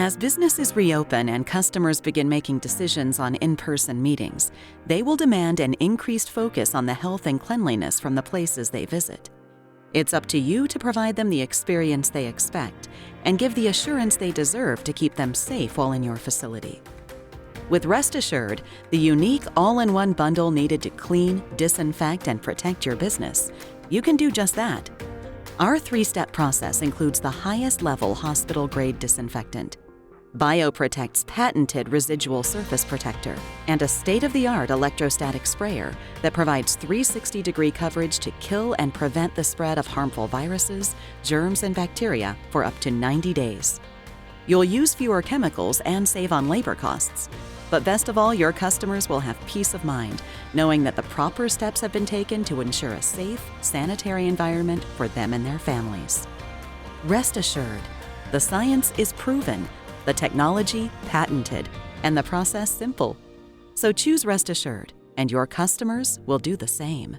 As businesses reopen and customers begin making decisions on in-person meetings, they will demand an increased focus on the health and cleanliness from the places they visit. It's up to you to provide them the experience they expect and give the assurance they deserve to keep them safe while in your facility. With Rest Assured, the unique all-in-one bundle needed to clean, disinfect, and protect your business, you can do just that. Our 3-step process includes the highest-level hospital-grade disinfectant, BioProtect's patented residual surface protector, and a state-of-the-art electrostatic sprayer that provides 360-degree coverage to kill and prevent the spread of harmful viruses, germs, and bacteria for up to 90 days. You'll use fewer chemicals and save on labor costs. But best of all, your customers will have peace of mind, knowing that the proper steps have been taken to ensure a safe, sanitary environment for them and their families. Rest assured, the science is proven, the technology patented, and the process simple. So choose Rest Assured, and your customers will do the same.